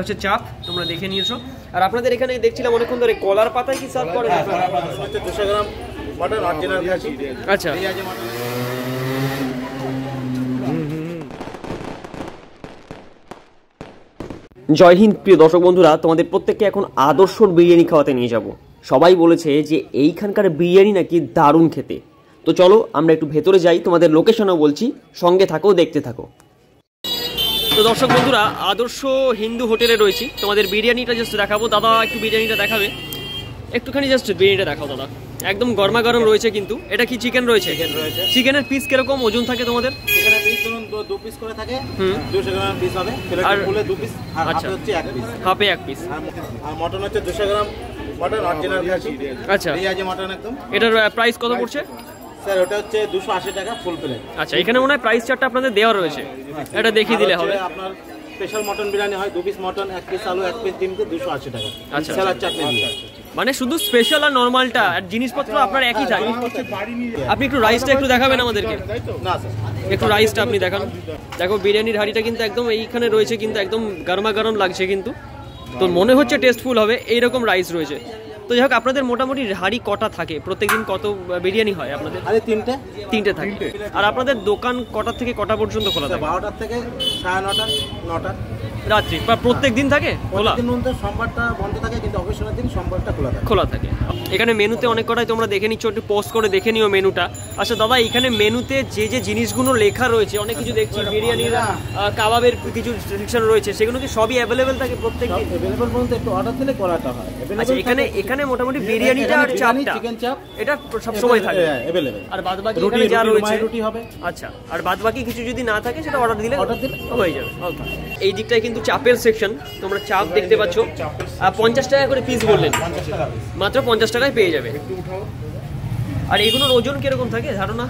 হচ্ছে চাপ তোমরা দেখে নিয়েছো। আর আপনাদের এখানে দেখছিলাম অনেকক্ষণ ধরে কলার পাতায় কি সার্ভ করে? 200 গ্রাম মটন অরিজিনাল আছে। আচ্ছা, জয় হিন্দ প্রিয় দর্শক বন্ধুরা, তোমাদের প্রত্যেককে এখন আদর্শর বিরিয়ানি খাওয়াতে নিয়ে যাব। সবাই বলেছে যে এইখানকার বিরিয়ানি নাকি দারুণ খেতে। তো চলো আমরা একটু ভেতরে যাই, তোমাদের লোকেশনও বলছি, সঙ্গে থাকো, দেখতে থাকো। তো দর্শক বন্ধুরা, আদর্শ হিন্দু হোটেলে রয়েছি, তোমাদের বিরিয়ানিটা জাস্ট দেখাবো। দাদা একটু বিরিয়ানিটা দেখাবে, একটুখানি জাস্ট বিরিয়ানিটা দেখাও দাদা। একদম গরমা গরম রয়েছে কিন্তু। এটা কি চিকেন রয়েছে? চিকেনের পিস কিরকম ওজন থাকে তোমাদের? চিকেনের পিস ধরুন 2 পিস করে থাকে, 200 গ্রাম পিস হবে। আর ফুলে 2 পিস, আর হাফে হচ্ছে 1 পিস। হাফে 1 পিস। আর মটন হচ্ছে 200 গ্রাম মটন অরিজিনাল আছে। আচ্ছা, এই আছে মটন একদম। এটার প্রাইস কত পড়ছে স্যার? ওটা হচ্ছে 280 টাকা ফুল প্লেট। আচ্ছা, এখানে মনে হয় প্রাইস চার্টটা আপনাদের দেওয়া রয়েছে, এটা দেখিয়ে দিলে হবে। আপনার স্পেশাল মটন বিরিয়ানি হয় 2 পিস মটন, 1 পিস আলু, 1 পিস ডিম, 280 টাকা। আচ্ছা, স্যালাড চাটনি দিয়ে। মানে শুধু স্পেশাল আর নরমালটা, আর জিনিসপত্র আপনার একই থাকে। আপনি একটু রাইসটা একটু দেখাবেন আমাদেরকে? না স্যার, একটু রাইসটা আপনি দেখান। দেখো বিরিয়ানির হাঁড়িটা কিন্তু একদম এইখানে রয়েছে, কিন্তু একদম গরমা গরম লাগছে কিন্তু। তো মনে হচ্ছে টেস্টফুল হবে, এইরকম রাইস রয়েছে। তো যাই হোক, আপনাদের মোটামুটি হাঁড়ি কটা থাকে? প্রত্যেকদিন কত বিরিয়ানি হয় আপনাদের? আরে তিনটে থাকে। আর আপনাদের দোকান কটা থেকে কটা পর্যন্ত খোলা থাকে? 12টা থেকে 9:30, 9টা রাত্রি। বা প্রত্যেক দিন থাকে খোলা? সোমবারটা বন্ধ থাকে, কিন্তু অকেশনের দিন সোমবারটা খোলা থাকে। এখানে মেনুতে অনেক কটাই তোমরা দেখে নিচ্ছ, একটু পোস্ট করে দেখে নিও মেনুটা। আচ্ছা দাদা, এখানে মেনুতে যে যে জিনিসগুলো লেখা রয়েছে, অনেক কিছু দেখছি, বিরিয়ানির কাবাবের কিছু সেকশন রয়েছে, সেগুলো কি সবই অ্যাভেলেবেল থাকে প্রত্যেক দিন? অ্যাভেলেবেল বলতে একটু অর্ডার দিলে করাটা হয়। আচ্ছা, এখানে মোটামুটি বিরিয়ানিটা আর চাপটা, চিকেন চাপ, এটা সব সময় থাকে অ্যাভেলেবেল। আর বাদবাকি এখানে যা রয়েছে রুটি হবে। আচ্ছা, আর বাদবাকি কিছু যদি না থাকে সেটা অর্ডার দিলে হয়ে যাবে। ওকে, এই দিকটায় কিন্তু চাপের সেকশন, তোমরা চাপ দেখতে পাচ্ছ। 50 টাকা করে পিস বললেন? 50 টাকা পিস, মাত্র 50 টাকায় পেয়ে যাবে। আর এগুলোর ওজন কিরকম থাকে ধারণা?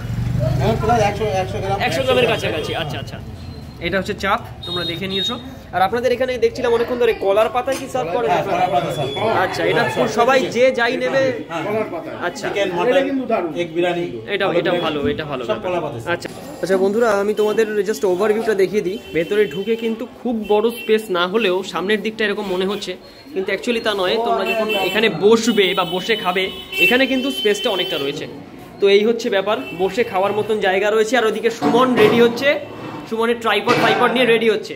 100 গ্রামের কাছাকাছি। আচ্ছা আচ্ছা, এটা হচ্ছে চাপ, তোমরা দেখে নিয়েছো। আর আপনাদের এখানে দেখছিলাম অনেকক্ষণ ধরে কলার পাতায় কি সার্ভ করে? আচ্ছা, এটা সবাই যে যাই নেবে। আচ্ছা, এটা ভালো, এটা ভালো। আচ্ছা আচ্ছা বন্ধুরা, আমি তোমাদের জাস্ট ওভারভিউটা দেখিয়ে দিই। ভেতরে ঢুকে কিন্তু খুব বড় স্পেস না হলেও সামনের দিকটা এরকম মনে হচ্ছে, কিন্তু অ্যাকচুয়ালি তা নয়। তোমরা যখন এখানে বসবে বা বসে খাবে, এখানে কিন্তু স্পেসটা অনেকটা রয়েছে। তো এই হচ্ছে ব্যাপার, বসে খাওয়ার মতন জায়গা রয়েছে। আর ওইদিকে সুমন রেডি হচ্ছে, সুমনের ট্রাইপড নিয়ে রেডি হচ্ছে।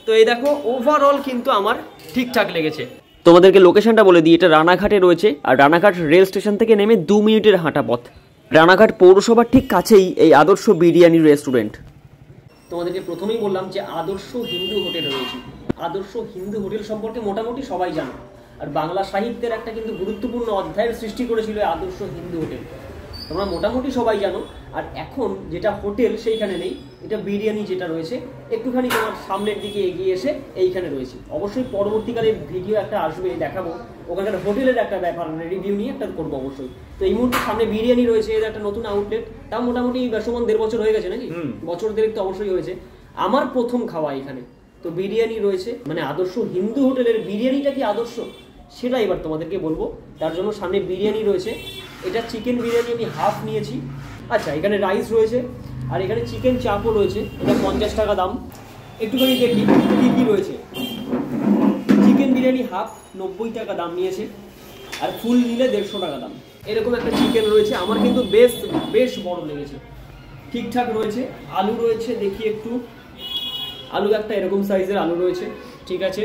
তো এই দেখো, ওভারঅল কিন্তু আমার ঠিকঠাক লেগেছে। তোমাদেরকে লোকেশনটা বলে দিই, এটা রানাঘাটে রয়েছে। আর রানাঘাট রেল স্টেশন থেকে নেমে 2 মিনিটের হাঁটা পথ। রানাঘাট পৌরসভার ঠিক কাছেই এই আদর্শ বিরিয়ানি রেস্টুরেন্ট। তোমাদেরকে প্রথমেই বললাম যে আদর্শ হিন্দু হোটেলে রয়েছে। আদর্শ হিন্দু হোটেল সম্পর্কে মোটামুটি সবাই জানো। আর বাংলা সাহিত্যের একটা কিন্তু গুরুত্বপূর্ণ অধ্যায়ের সৃষ্টি করেছিল আদর্শ হিন্দু হোটেল, তোমরা মোটামুটি সবাই জানো। আর এখন যেটা হোটেল সেইখানে নেই, এটা বিরিয়ানি যেটা রয়েছে একটুখানি তোমার সামনের দিকে এগিয়ে এসে এইখানে রয়েছে। অবশ্যই পরবর্তীকালে ভিডিও একটা আসবে, দেখাবো ওখানকার হোটেলের একটা ব্যাপার, রিভিউ নিয়ে একটা করবো অবশ্যই। তো এই মুহূর্তে সামনে বিরিয়ানি রয়েছে, এর একটা নতুন আউটলেট। তাও মোটামুটি সমান 1.5 বছর হয়ে গেছে নাকি? বছর 1.5 তো অবশ্যই হয়েছে। আমার প্রথম খাওয়া এখানে। তো বিরিয়ানি রয়েছে, মানে আদর্শ হিন্দু হোটেলের বিরিয়ানিটা কি আদর্শ সেটা এবার তোমাদেরকে বলবো। তার জন্য সামনে বিরিয়ানি রয়েছে, এটা চিকেন বিরিয়ানি আমি হাফ নিয়েছি। আচ্ছা, এখানে রাইস রয়েছে, আর এখানে চিকেন চাপও রয়েছে, এটা 50 টাকা দাম। একটুখানি দেখি কী কী রয়েছে। চিকেন বিরিয়ানি হাফ 90 টাকা দাম নিয়েছে, আর ফুল নিলে 150 টাকা দাম। এরকম একটা চিকেন রয়েছে, আমার কিন্তু বেশ বড় লেগেছে, ঠিকঠাক রয়েছে। আলু রয়েছে, দেখি একটু, আলু একটা এরকম সাইজের আলু রয়েছে, ঠিক আছে।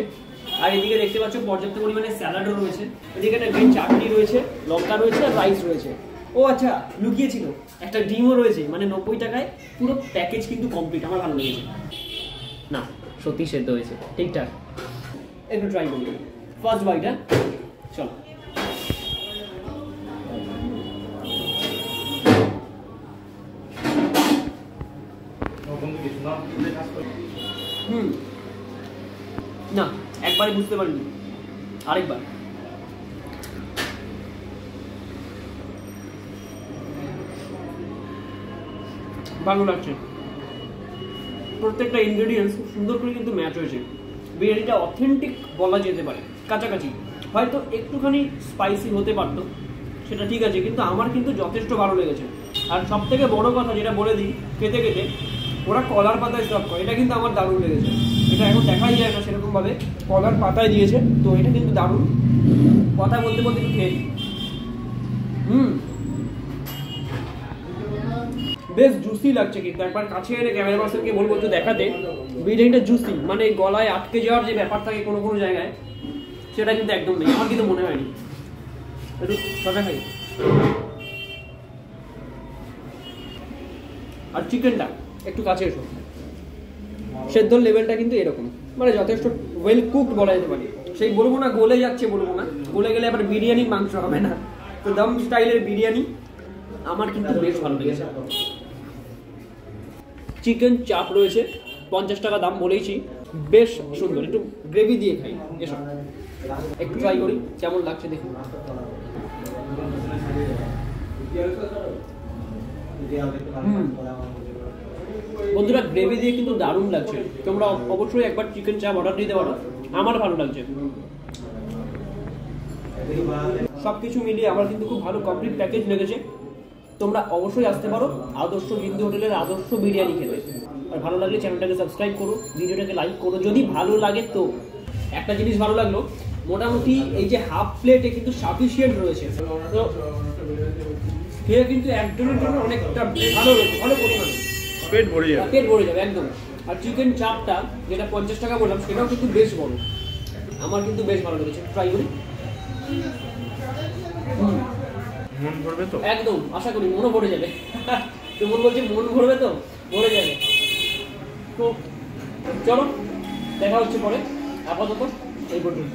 আর এদিকে দেখতে পাচ্ছ পর্যাপ্ত পরিমাণে স্যালাডও রয়েছে। এদিকে একটা গ্রিন চাটনি রয়েছে, লঙ্কা রয়েছে, আর রাইস রয়েছে। ও আচ্ছা, লুকিয়েছিল একটা ডিমও রয়েছে। মানে 90 টাকায় পুরো প্যাকেজ কিন্তু কমপ্লিট। আমার ভালো লেগেছে, না সত্যি সেদ্ধ হয়েছে ঠিকঠাক। একটু ট্রাই করি, ফার্স্ট বাইট। হ্যাঁ চলো। না, একবারে বুঝতে পারিনি, আরেকবার। ভালো লাগছে, প্রত্যেকটা ইনগ্রেডিয়েন্টস সুন্দর করে কিন্তু ম্যাচ হয়েছে। বিরিয়ানিটা অথেন্টিক বলা যেতে পারে, কাছাকাছি। হয়তো একটুখানি স্পাইসি হতে পারতো, সেটা ঠিক আছে, কিন্তু আমার কিন্তু যথেষ্ট ভালো লেগেছে। আর সব থেকে বড় কথা যেটা বলে দিই, খেতে খেতে ওরা কলার পাতায় সার্ভ করে, এটা কিন্তু আমার দারুণ লেগেছে। এটা এখন দেখাই যায় না সেরকম ভাবে, কলার পাতায় দিয়েছে। তো এটা কিন্তু দারুণ। কথা বলতে বলতে একটু খেয়ে বেশ জুসি লাগছে, কিন্তু একবার কাছে এনে ক্যামেরা পার্সনকে বলবো একটু দেখাতে। বিরিয়ানিটা জুসি, মানে গলায় আটকে যাওয়ার যে ব্যাপার থাকে কোনো কোনো জায়গায়, সেটা কিন্তু একদম নেই, আমার কিন্তু মনে হয়নি। একটু শশা খাই। আর চিকেনটা একটু কাছে এসো, সেদ্ধর লেভেলটা কিন্তু এরকম, মানে যথেষ্ট ওয়েল কুকড বলা যেতে পারে। সেই বলবো না গলে যাচ্ছে, বলবো না, গলে গেলে আবার বিরিয়ানির মাংস হবে না। তো দম স্টাইলের বিরিয়ানি আমার কিন্তু বেশ ভালো লেগেছে। চিকেন চাপ রয়েছে, 50 টাকা দাম বলেইছি, বেশ সুন্দর। একটু গ্রেভি দিয়ে খাই, এসব একটু ট্রাই করি কেমন লাগছে দেখুন। বন্ধুরা গ্রেভি দিয়ে কিন্তু দারুণ লাগছে। তোমরা অবশ্যই একবার চিকেন চাপ অর্ডার দিতে পারো, আমার ভালো লাগছে। সবকিছু মিলিয়ে আমার কিন্তু খুব ভালো কমপ্লিট প্যাকেজ লেগেছে। তোমরা অবশ্যই আসতে পারো আদর্শ হিন্দু হোটেলের আদর্শ বিরিয়ানি খেতে। আর ভালো লাগলে চ্যানেলটাকে সাবস্ক্রাইব করো, ভিডিওটাকে লাইক করো যদি ভালো লাগে। তো একটা জিনিস ভালো লাগলো, মোটামুটি এই যে হাফ প্লেটে কিন্তু সাফিসিয়েন্ট রয়েছে। তো খেয়ে কিন্তু একজনের জন্য অনেকটা ভালো রয়েছে, ভালো পরিমাণে পেট ভরে যাবে একদম। আর চিকেন চাপটা যেটা 50 টাকা বললাম, সেটাও কিন্তু বেশ বড়, আমার কিন্তু বেশ ভালো লেগেছে। ট্রাই করি। মন ভরবে তো? একদম, আশা করি মনও ভরে যাবে। তো মন বলছে মন ভরবে তো, ভরে যাবে। তো চলো দেখা হচ্ছে পরে, আপাতত এই পর্যন্ত।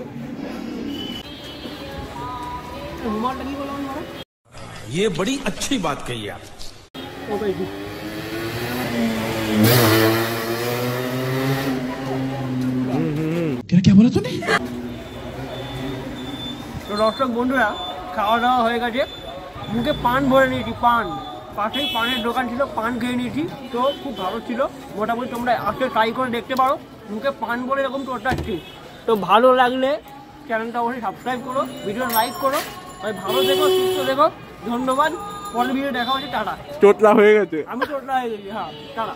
ये बड़ी अच्छी बात कही आप। क्या बोला तूने? তো দর্শক বন্ধুরা, খাওয়া দাওয়া হয়ে গেছে, মুখে পান ভরে নিয়েছি। পাশেই পানের দোকান ছিল, পান খেয়ে নিয়েছি। তো খুব ভালো ছিল, মোটামুটি তোমরা আসলে ট্রাই করে দেখতে পারো। মুখে পান ভরে এরকম টোটাচ্ছি। তো ভালো লাগলে চ্যানেলটা অবশ্যই সাবস্ক্রাইব করো, ভিডিও লাইক করো। ভালো দেখো, সুস্থ দেখো। ধন্যবাদ। পরের ভিডিও দেখা হচ্ছে। টাটা। চোটলা হয়ে গেছে। আমি চোটলা হয়ে গেছি, হ্যাঁ, টাটা।